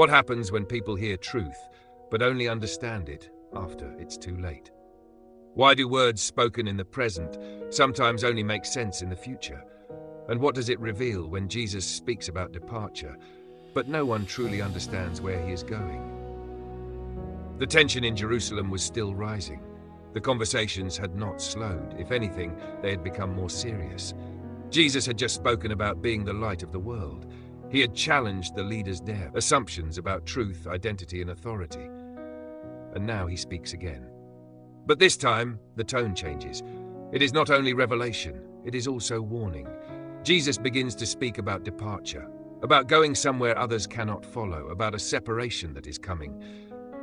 What happens when people hear truth, but only understand it after it's too late? Why do words spoken in the present sometimes only make sense in the future? And what does it reveal when Jesus speaks about departure, but no one truly understands where he is going? The tension in Jerusalem was still rising. The conversations had not slowed. If anything, they had become more serious. Jesus had just spoken about being the light of the world. He had challenged the leaders' assumptions about truth, identity, and authority. And now he speaks again. But this time, the tone changes. It is not only revelation, it is also warning. Jesus begins to speak about departure, about going somewhere others cannot follow, about a separation that is coming.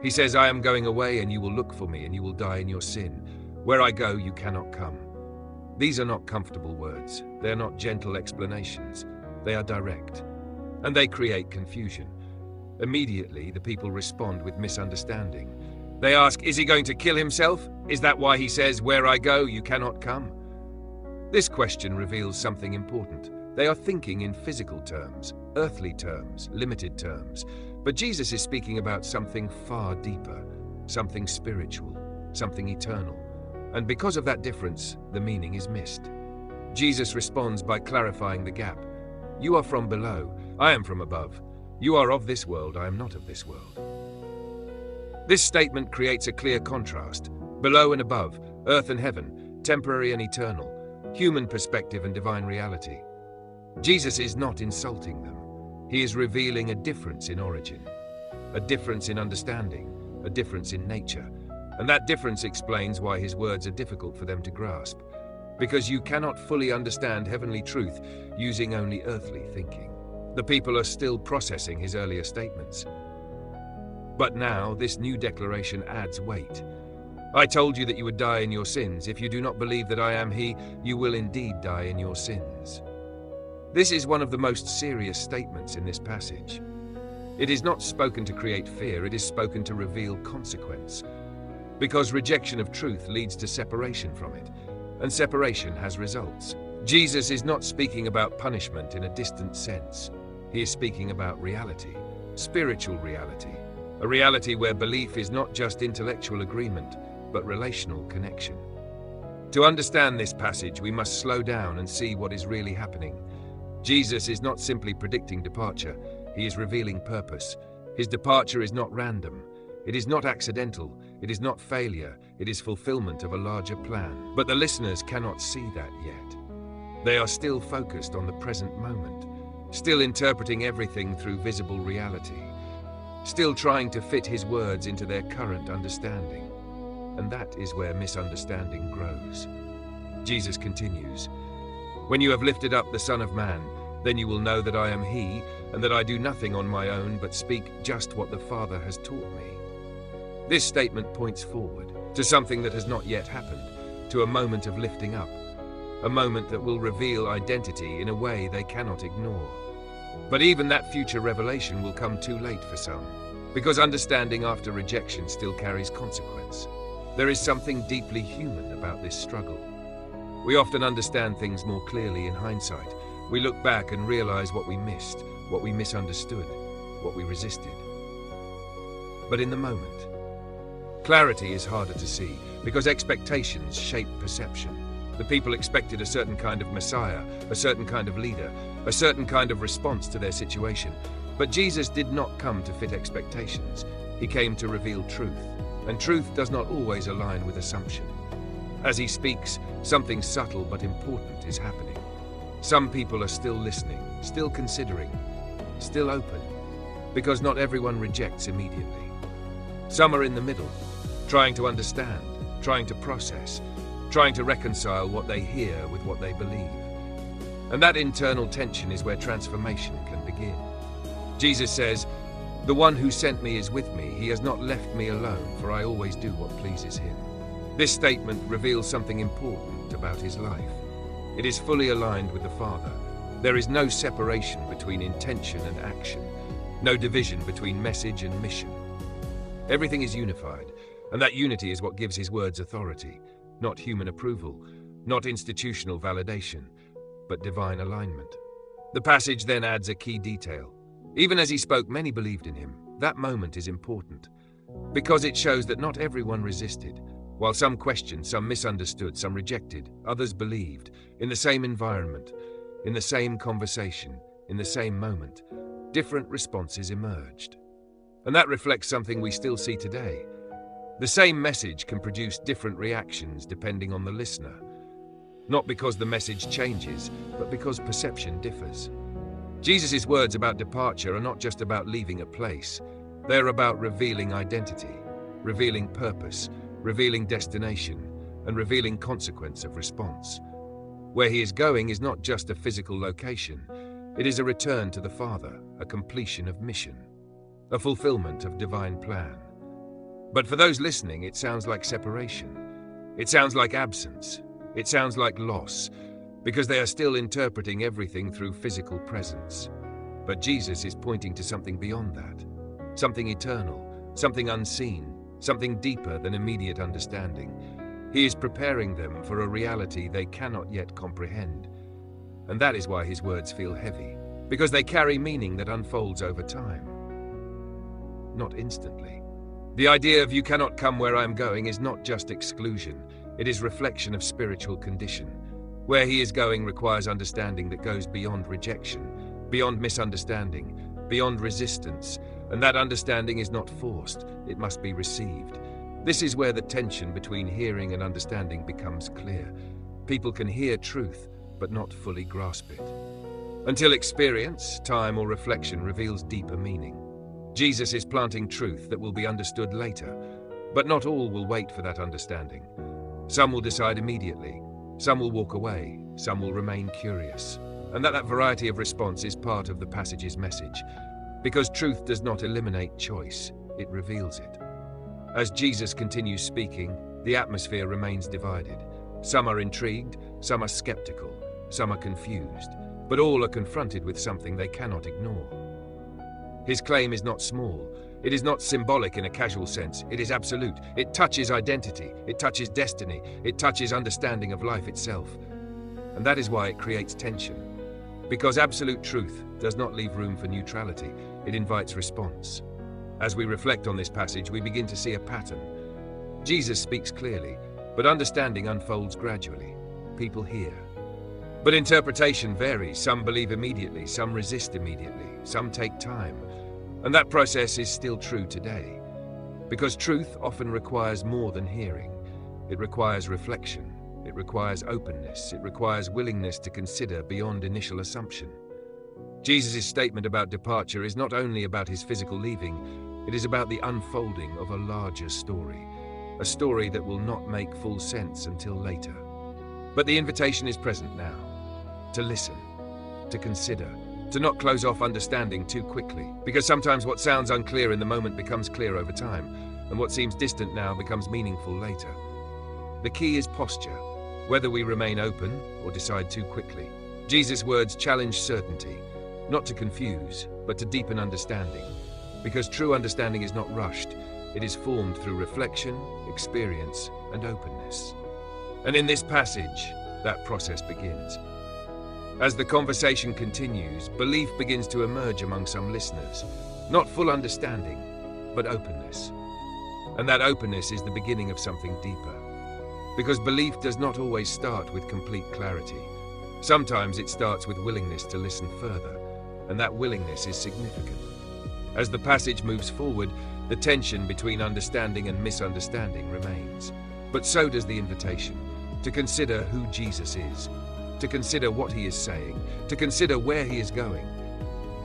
He says, "I am going away, and you will look for me, and you will die in your sin. Where I go, you cannot come." These are not comfortable words. They are not gentle explanations. They are direct. And they create confusion. Immediately, the people respond with misunderstanding. They ask, is he going to kill himself? Is that why he says, "Where I go, you cannot come"? This question reveals something important. They are thinking in physical terms, earthly terms, limited terms. But Jesus is speaking about something far deeper, something spiritual, something eternal. And because of that difference, the meaning is missed. Jesus responds by clarifying the gap. You are from below, I am from above. You are of this world, I am not of this world. This statement creates a clear contrast. Below and above, earth and heaven, temporary and eternal, human perspective and divine reality. Jesus is not insulting them. He is revealing a difference in origin, a difference in understanding, a difference in nature. And that difference explains why his words are difficult for them to grasp. Because you cannot fully understand heavenly truth using only earthly thinking. The people are still processing his earlier statements. But now, this new declaration adds weight. I told you that you would die in your sins. If you do not believe that I am he, you will indeed die in your sins. This is one of the most serious statements in this passage. It is not spoken to create fear, it is spoken to reveal consequence. Because rejection of truth leads to separation from it, and separation has results. Jesus is not speaking about punishment in a distant sense. He is speaking about reality, spiritual reality, a reality where belief is not just intellectual agreement, but relational connection. To understand this passage, we must slow down and see what is really happening. Jesus is not simply predicting departure, he is revealing purpose. His departure is not random, it is not accidental, it is not failure, it is fulfillment of a larger plan. But the listeners cannot see that yet. They are still focused on the present moment, still interpreting everything through visible reality, still trying to fit his words into their current understanding. And that is where misunderstanding grows. Jesus continues, "When you have lifted up the Son of Man, then you will know that I am he, and that I do nothing on my own, but speak just what the Father has taught me." This statement points forward to something that has not yet happened, to a moment of lifting up, a moment that will reveal identity in a way they cannot ignore. But even that future revelation will come too late for some, because understanding after rejection still carries consequence. There is something deeply human about this struggle. We often understand things more clearly in hindsight. We look back and realize what we missed, what we misunderstood, what we resisted. But in the moment, clarity is harder to see because expectations shape perception. The people expected a certain kind of Messiah, a certain kind of leader, a certain kind of response to their situation. But Jesus did not come to fit expectations. He came to reveal truth, and truth does not always align with assumption. As he speaks, something subtle but important is happening. Some people are still listening, still considering, still open, because not everyone rejects immediately. Some are in the middle, trying to understand, trying to process, trying to reconcile what they hear with what they believe. And that internal tension is where transformation can begin. Jesus says, "The one who sent me is with me. He has not left me alone, for I always do what pleases him." This statement reveals something important about his life. It is fully aligned with the Father. There is no separation between intention and action, no division between message and mission. Everything is unified, and that unity is what gives his words authority, not human approval, not institutional validation, but divine alignment. The passage then adds a key detail. Even as he spoke, many believed in him. That moment is important, because it shows that not everyone resisted. While some questioned, some misunderstood, some rejected, others believed, in the same environment, in the same conversation, in the same moment, different responses emerged. And that reflects something we still see today. The same message can produce different reactions depending on the listener. Not because the message changes, but because perception differs. Jesus' words about departure are not just about leaving a place. They're about revealing identity, revealing purpose, revealing destination, and revealing consequence of response. Where he is going is not just a physical location. It is a return to the Father, a completion of mission, a fulfillment of divine plan. But for those listening, it sounds like separation. It sounds like absence. It sounds like loss, because they are still interpreting everything through physical presence. But Jesus is pointing to something beyond that, something eternal, something unseen, something deeper than immediate understanding. He is preparing them for a reality they cannot yet comprehend. And that is why his words feel heavy, because they carry meaning that unfolds over time, not instantly. The idea of "you cannot come where I am going" is not just exclusion, it is reflection of spiritual condition. Where he is going requires understanding that goes beyond rejection, beyond misunderstanding, beyond resistance, and that understanding is not forced, it must be received. This is where the tension between hearing and understanding becomes clear. People can hear truth, but not fully grasp it, until experience, time, or reflection reveals deeper meaning. Jesus is planting truth that will be understood later, but not all will wait for that understanding. Some will decide immediately, some will walk away, some will remain curious. And that variety of response is part of the passage's message, because truth does not eliminate choice, it reveals it. As Jesus continues speaking, the atmosphere remains divided. Some are intrigued, some are skeptical, some are confused, but all are confronted with something they cannot ignore. His claim is not small. It is not symbolic in a casual sense. It is absolute. It touches identity. It touches destiny. It touches understanding of life itself. And that is why it creates tension. Because absolute truth does not leave room for neutrality. It invites response. As we reflect on this passage, we begin to see a pattern. Jesus speaks clearly, but understanding unfolds gradually. People hear. But interpretation varies. Some believe immediately, some resist immediately, some take time. And that process is still true today. Because truth often requires more than hearing. It requires reflection. It requires openness. It requires willingness to consider beyond initial assumption. Jesus' statement about departure is not only about his physical leaving, it is about the unfolding of a larger story, a story that will not make full sense until later. But the invitation is present now, to listen, to consider, to not close off understanding too quickly, because sometimes what sounds unclear in the moment becomes clear over time, and what seems distant now becomes meaningful later. The key is posture, whether we remain open or decide too quickly. Jesus' words challenge certainty, not to confuse, but to deepen understanding, because true understanding is not rushed, it is formed through reflection, experience, and openness. And in this passage, that process begins. As the conversation continues, belief begins to emerge among some listeners. Not full understanding, but openness. And that openness is the beginning of something deeper. Because belief does not always start with complete clarity. Sometimes it starts with willingness to listen further, and that willingness is significant. As the passage moves forward, the tension between understanding and misunderstanding remains. But so does the invitation, to consider who Jesus is, to consider what he is saying, to consider where he is going,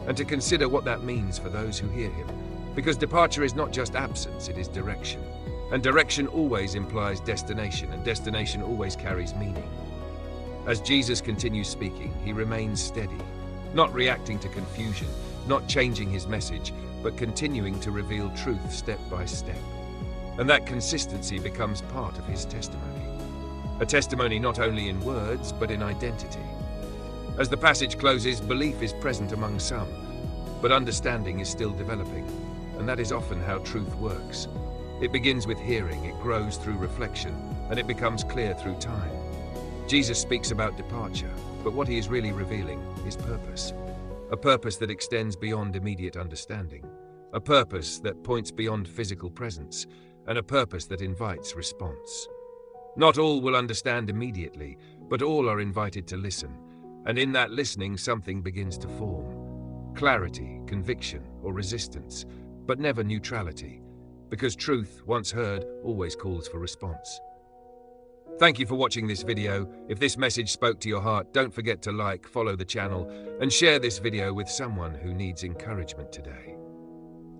and to consider what that means for those who hear him. Because departure is not just absence, it is direction. And direction always implies destination, and destination always carries meaning. As Jesus continues speaking, he remains steady, not reacting to confusion, not changing his message, but continuing to reveal truth step by step. And that consistency becomes part of his testimony. A testimony not only in words, but in identity. As the passage closes, belief is present among some, but understanding is still developing, and that is often how truth works. It begins with hearing, it grows through reflection, and it becomes clear through time. Jesus speaks about departure, but what he is really revealing is purpose. A purpose that extends beyond immediate understanding. a purpose that points beyond physical presence, and a purpose that invites response. Not all will understand immediately, but all are invited to listen, and in that listening something begins to form. Clarity, conviction, or resistance, but never neutrality, because truth, once heard, always calls for response. Thank you for watching this video. If this message spoke to your heart, don't forget to like, follow the channel, and share this video with someone who needs encouragement today.